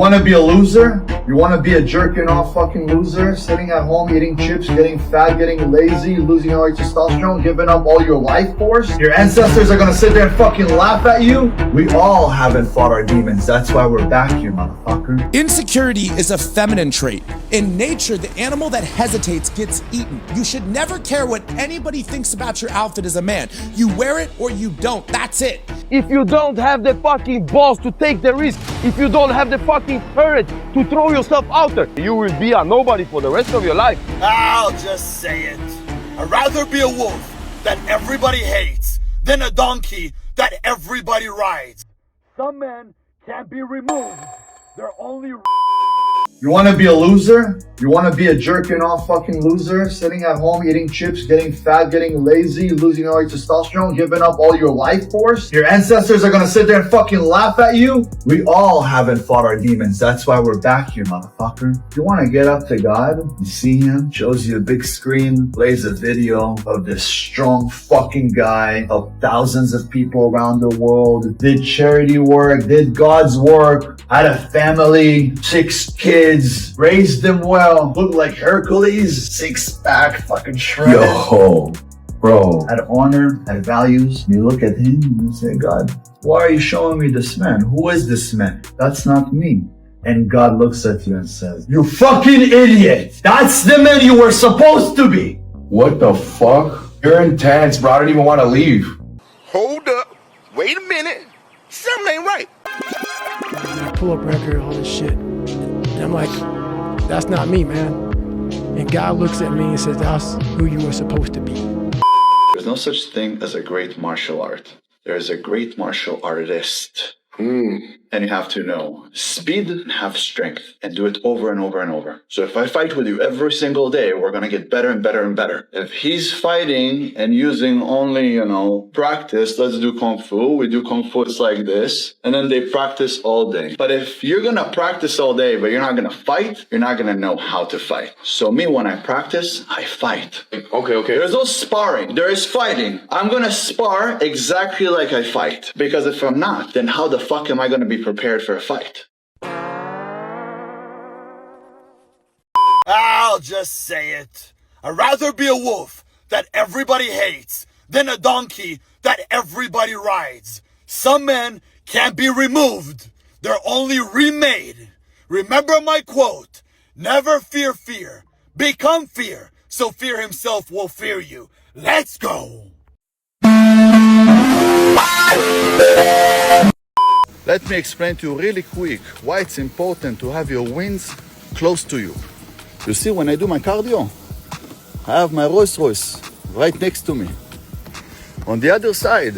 want to be a loser? You want to be a jerking off fucking loser? Sitting at home eating chips, getting fat, getting lazy, losing all your testosterone, giving up all your life force? Your ancestors are going to sit there and fucking laugh at you? We all haven't fought our demons. That's why we're back here, motherfucker. Insecurity is a feminine trait. In nature, the animal that hesitates gets eaten. You should never care what anybody thinks about your outfit as a man. You wear it or you don't. That's it. If you don't have the fucking balls to take the risk, if you don't have the fucking courage to throw yourself out there, you will be a nobody for the rest of your life. I'll just say it. I'd rather be a wolf that everybody hates than a donkey that everybody rides. Some men can't be removed. They're only... You want to be a loser? You want to be a jerking off fucking loser? Sitting at home eating chips, getting fat, getting lazy, losing all your testosterone, giving up all your life force? Your ancestors are going to sit there and fucking laugh at you? We all haven't fought our demons. That's why we're back here, motherfucker. You want to get up to God? You see him, shows you a big screen, plays a video of this strong fucking guy, of thousands of people around the world, did charity work, did God's work, had a family, 6 kids, raised them well, looked like Hercules, 6-pack, fucking shredded. Yo, bro, had honor, had values. You look at him and you say, God, why are you showing me this man? Who is this man? That's not me. And God looks at you and says, you fucking idiot! That's the man you were supposed to be! What the fuck? You're intense, bro. I don't even want to leave. Hold up. Wait a minute. Something ain't right. Pull-up record, all this shit. And I'm like, that's not me, man. And God looks at me and says, that's who you were supposed to be. There's no such thing as a great martial art. There is a great martial artist. And you have to know speed and have strength and do it over and over and over. So if I fight with you every single day, we're going to get better and better and better. If he's fighting and using only, practice, let's do Kung Fu. We do Kung Fu, it's like this. And then they practice all day. But if you're going to practice all day, but you're not going to fight, you're not going to know how to fight. So me, when I practice, I fight. Okay. There's no sparring. There is fighting. I'm going to spar exactly like I fight. Because if I'm not, then how the fuck am I going to be prepared for a fight? I'll just say it. I'd rather be a wolf that everybody hates than a donkey that everybody rides. Some men can't be removed. They're only remade. Remember my quote. Never fear fear. Become fear. So fear himself will fear you. Let's go. Let me explain to you really quick why it's important to have your wins close to you. You see, when I do my cardio, I have my Rolls Royce right next to me. On the other side,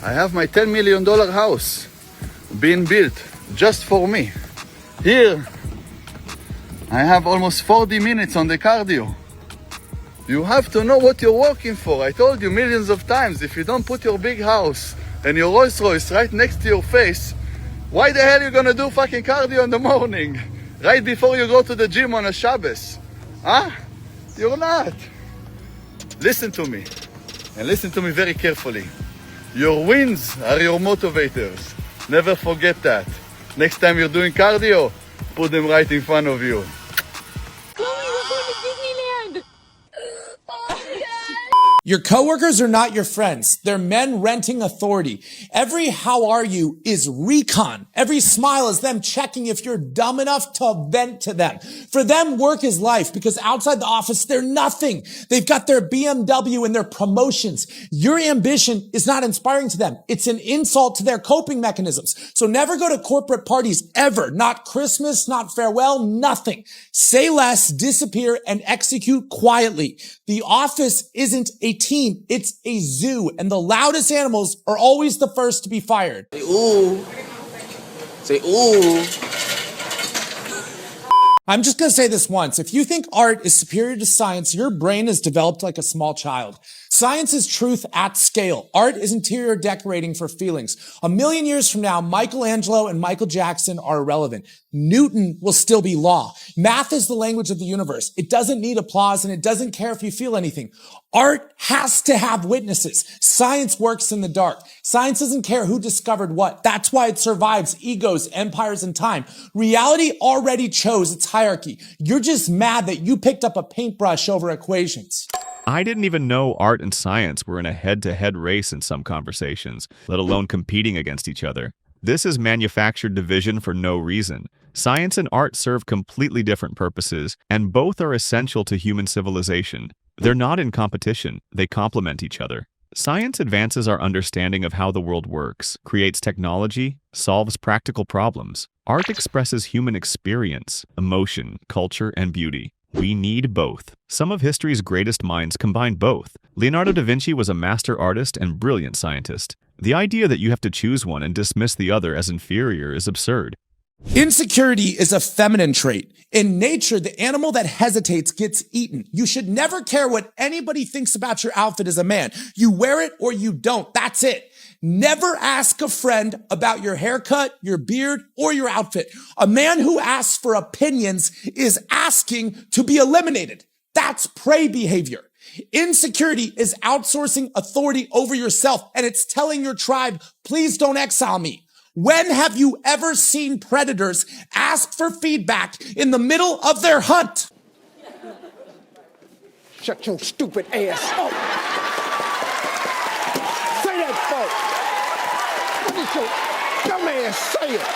I have my $10 million house being built just for me. Here, I have almost 40 minutes on the cardio. You have to know what you're working for. I told you millions of times, if you don't put your big house and your Rolls Royce right next to your face, why the hell are you gonna do fucking cardio in the morning? Right before you go to the gym on a Shabbos? Huh? You're not. Listen to me. And listen to me very carefully. Your wins are your motivators. Never forget that. Next time you're doing cardio, put them right in front of you. Your coworkers are not your friends. They're men renting authority. Every how are you is recon. Every smile is them checking if you're dumb enough to vent to them. For them, work is life because outside the office, they're nothing. They've got their BMW and their promotions. Your ambition is not inspiring to them. It's an insult to their coping mechanisms. So never go to corporate parties ever. Not Christmas, not farewell, nothing. Say less, disappear, and execute quietly. The office isn't a team, it's a zoo, and the loudest animals are always the first to be fired. Say ooh. Say ooh. I'm just gonna say this once. If you think art is superior to science, your brain is developed like a small child. Science is truth at scale. Art is interior decorating for feelings. 1,000,000 years from now, Michelangelo and Michael Jackson are irrelevant. Newton will still be law. Math is the language of the universe. It doesn't need applause and it doesn't care if you feel anything. Art has to have witnesses. Science works in the dark. Science doesn't care who discovered what. That's why it survives egos, empires, and time. Reality already chose its hierarchy. You're just mad that you picked up a paintbrush over equations. I didn't even know art and science were in a head-to-head race in some conversations, let alone competing against each other. This is manufactured division for no reason. Science and art serve completely different purposes, and both are essential to human civilization. They're not in competition, they complement each other. Science advances our understanding of how the world works, creates technology, solves practical problems. Art expresses human experience, emotion, culture, and beauty. We need both. Some of history's greatest minds combine both. Leonardo da Vinci was a master artist and brilliant scientist. The idea that you have to choose one and dismiss the other as inferior is absurd. Insecurity is a feminine trait. In nature, the animal that hesitates gets eaten. You should never care what anybody thinks about your outfit as a man. You wear it or you don't. That's it. Never ask a friend about your haircut, your beard, or your outfit. A man who asks for opinions is asking to be eliminated. That's prey behavior. Insecurity is outsourcing authority over yourself, and it's telling your tribe, please don't exile me. When have you ever seen predators ask for feedback in the middle of their hunt? Shut your stupid ass up. Say that, folks. What did your dumb ass say it?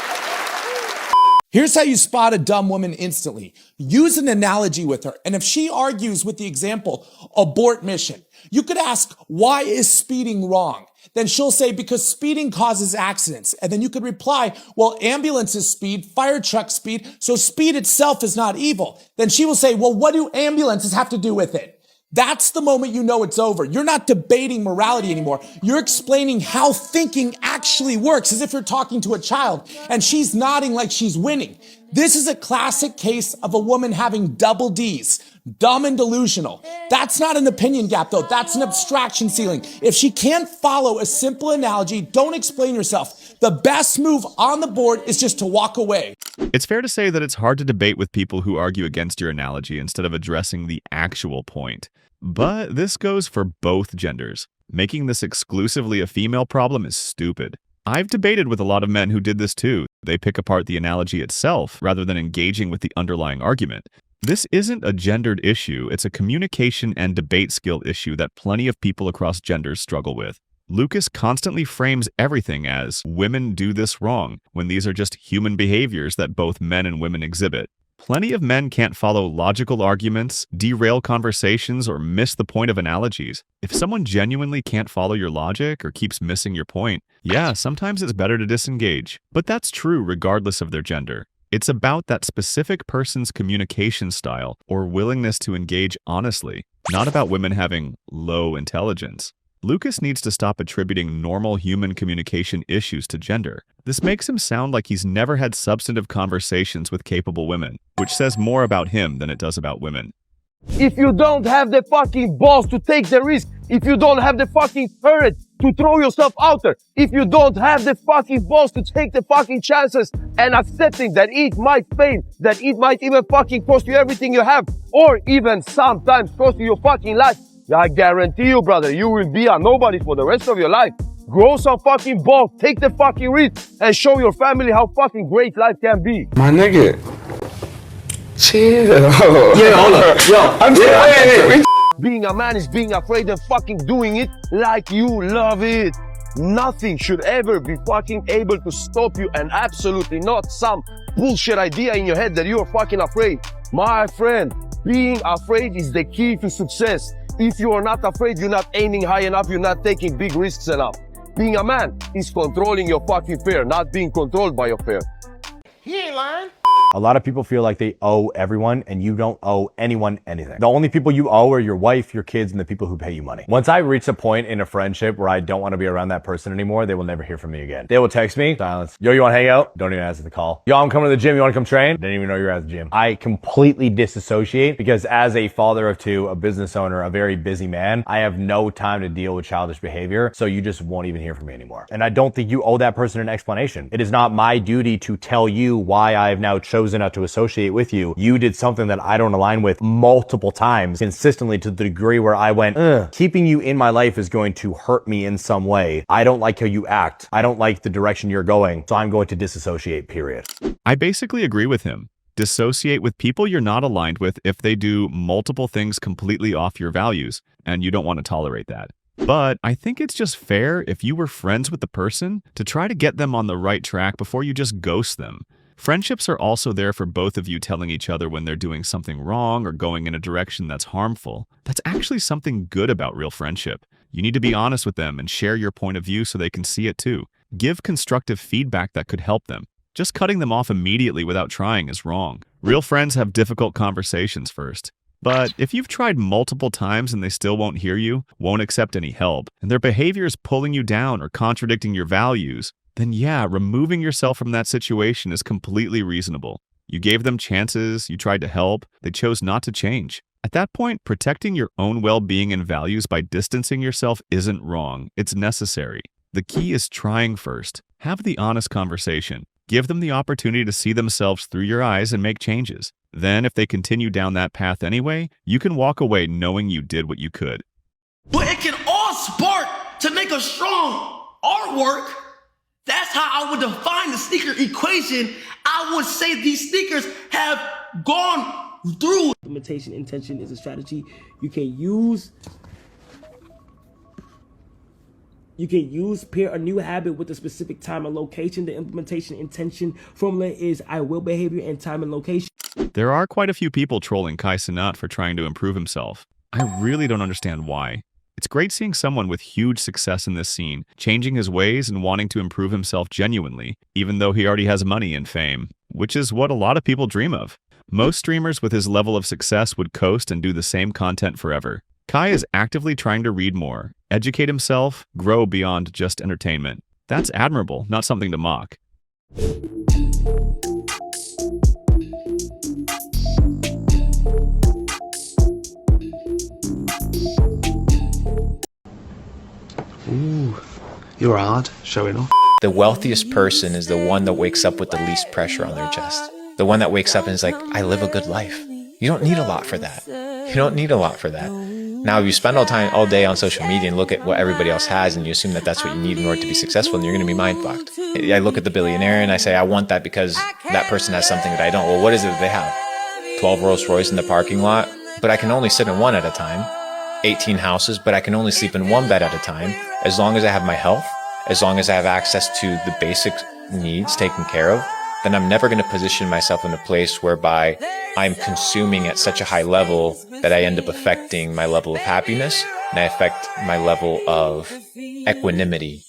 Here's how you spot a dumb woman instantly. Use an analogy with her, and if she argues with the example, abort mission. You could ask, why is speeding wrong? Then she'll say, because speeding causes accidents. And then you could reply, well, ambulances speed, fire trucks speed, so speed itself is not evil. Then she will say, well, what do ambulances have to do with it? That's the moment you know it's over. You're not debating morality anymore. You're explaining how thinking actually works, as if you're talking to a child, and she's nodding like she's winning. This is a classic case of a woman having double Ds. Dumb and delusional. That's not an opinion gap, though. That's an abstraction ceiling. If she can't follow a simple analogy, don't explain yourself. The best move on the board is just to walk away. It's fair to say that it's hard to debate with people who argue against your analogy instead of addressing the actual point. But this goes for both genders. Making this exclusively a female problem is stupid. I've debated with a lot of men who did this too. They pick apart the analogy itself rather than engaging with the underlying argument. This isn't a gendered issue, it's a communication and debate skill issue that plenty of people across genders struggle with. Lucas constantly frames everything as women do this wrong, when these are just human behaviors that both men and women exhibit. Plenty of men can't follow logical arguments, derail conversations, or miss the point of analogies. If someone genuinely can't follow your logic or keeps missing your point, yeah, sometimes it's better to disengage. But that's true regardless of their gender. It's about that specific person's communication style or willingness to engage honestly, not about women having low intelligence. Lucas needs to stop attributing normal human communication issues to gender. This makes him sound like he's never had substantive conversations with capable women, which says more about him than it does about women. If you don't have the fucking balls to take the risk, if you don't have the fucking courage to throw yourself out there, if you don't have the fucking balls to take the fucking chances and accepting that it might fail, that it might even fucking cost you everything you have, or even sometimes cost you your fucking life, I guarantee you, brother, you will be a nobody for the rest of your life. Grow some fucking balls, take the fucking risk, and show your family how fucking great life can be. My nigga, chill. Yeah, hold on. Yo, I'm saying, being a man is being afraid of fucking doing it like you love it. Nothing should ever be fucking able to stop you, and absolutely not some bullshit idea in your head that you're fucking afraid. My friend, being afraid is the key to success. If you are not afraid, you're not aiming high enough, you're not taking big risks enough. Being a man is controlling your fucking fear, not being controlled by your fear. He ain't lying. A lot of people feel like they owe everyone, and you don't owe anyone anything. The only people you owe are your wife, your kids, and the people who pay you money. Once I reach a point in a friendship where I don't want to be around that person anymore, they will never hear from me again. They will text me, silence. Yo, you want to hang out? Don't even answer the call. Yo, I'm coming to the gym. You want to come train? Didn't even know you were at the gym. I completely disassociate because as a father of two, a business owner, a very busy man, I have no time to deal with childish behavior, so you just won't even hear from me anymore. And I don't think you owe that person an explanation. It is not my duty to tell you why I have now chosen not to associate with you. You did something that I don't align with multiple times consistently to the degree where I went, keeping you in my life is going to hurt me in some way. I don't like how you act. I don't like the direction you're going, so I'm going to disassociate, period. I basically agree with him. Dissociate with people you're not aligned with if they do multiple things completely off your values, and you don't want to tolerate that. But I think it's just fair if you were friends with the person to try to get them on the right track before you just ghost them. Friendships are also there for both of you telling each other when they're doing something wrong or going in a direction that's harmful. That's actually something good about real friendship. You need to be honest with them and share your point of view so they can see it too. Give constructive feedback that could help them. Just cutting them off immediately without trying is wrong. Real friends have difficult conversations first. But if you've tried multiple times and they still won't hear you, won't accept any help, and their behavior is pulling you down or contradicting your values, then yeah, removing yourself from that situation is completely reasonable. You gave them chances, you tried to help, they chose not to change. At that point, protecting your own well-being and values by distancing yourself isn't wrong, it's necessary. The key is trying first. Have the honest conversation. Give them the opportunity to see themselves through your eyes and make changes. Then, if they continue down that path anyway, you can walk away knowing you did what you could. But it can all spark to make a strong artwork. That's how I would define the sneaker equation. I would say these sneakers have gone through. Implementation intention is a strategy you can use. You can use pair a new habit with a specific time and location. The implementation intention formula is I will behavior and time and location. There are quite a few people trolling Kai Cenat for trying to improve himself. I really don't understand why. It's great seeing someone with huge success in this scene, changing his ways and wanting to improve himself genuinely, even though he already has money and fame, which is what a lot of people dream of. Most streamers with his level of success would coast and do the same content forever. Kai is actively trying to read more, educate himself, grow beyond just entertainment. That's admirable, not something to mock. Ooh, you're hard, showing off. The wealthiest person is the one that wakes up with the least pressure on their chest. The one that wakes up and is like, I live a good life. You don't need a lot for that. You don't need a lot for that. Now, if you spend all day on social media and look at what everybody else has and you assume that that's what you need in order to be successful, then you're going to be mind-fucked. I look at the billionaire and I say, I want that because that person has something that I don't. Well, what is it that they have? 12 Rolls Royce in the parking lot, but I can only sit in one at a time. 18 houses, but I can only sleep in one bed at a time. As long as I have my health, as long as I have access to the basic needs taken care of, then I'm never going to position myself in a place whereby I'm consuming at such a high level that I end up affecting my level of happiness and I affect my level of equanimity.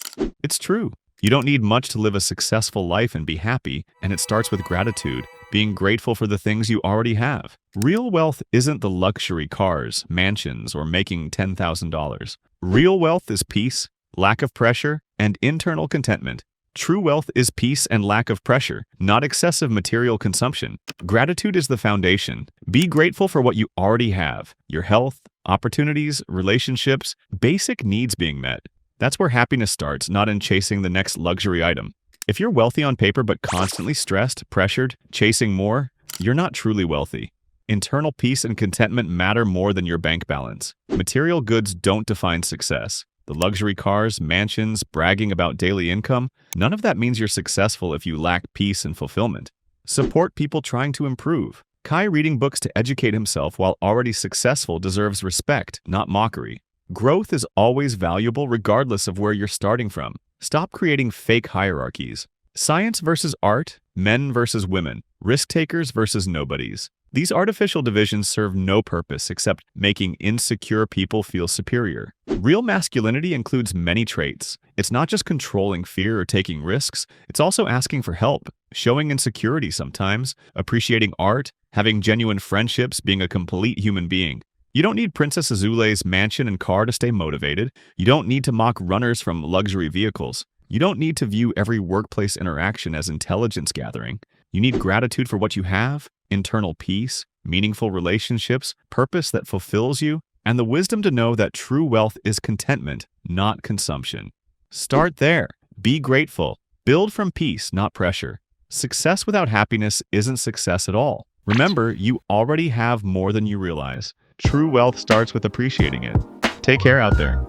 It's true. You don't need much to live a successful life and be happy, and it starts with gratitude, being grateful for the things you already have. Real wealth isn't the luxury cars, mansions, or making $10,000. Real wealth is peace, lack of pressure, and internal contentment. True wealth is peace and lack of pressure, not excessive material consumption. Gratitude is the foundation. Be grateful for what you already have, your health, opportunities, relationships, basic needs being met. That's where happiness starts, not in chasing the next luxury item. If you're wealthy on paper but constantly stressed, pressured, chasing more, you're not truly wealthy. Internal peace and contentment matter more than your bank balance. Material goods don't define success. The luxury cars, mansions, bragging about daily income, none of that means you're successful if you lack peace and fulfillment. Support people trying to improve. Kai reading books to educate himself while already successful deserves respect, not mockery. Growth is always valuable regardless of where you're starting from. Stop creating fake hierarchies. Science versus art, men versus women. risk takers versus nobodies. These artificial divisions serve no purpose except making insecure people feel superior. Real masculinity includes many traits. It's not just controlling fear or taking risks, it's also asking for help, showing insecurity sometimes, appreciating art, having genuine friendships, being a complete human being. You don't need Princess Azoulay's mansion and car to stay motivated. You don't need to mock runners from luxury vehicles. You don't need to view every workplace interaction as intelligence gathering. You need gratitude for what you have, internal peace, meaningful relationships, purpose that fulfills you, and the wisdom to know that true wealth is contentment, not consumption. Start there. Be grateful. Build from peace, not pressure. Success without happiness isn't success at all. Remember, you already have more than you realize. True wealth starts with appreciating it. Take care out there.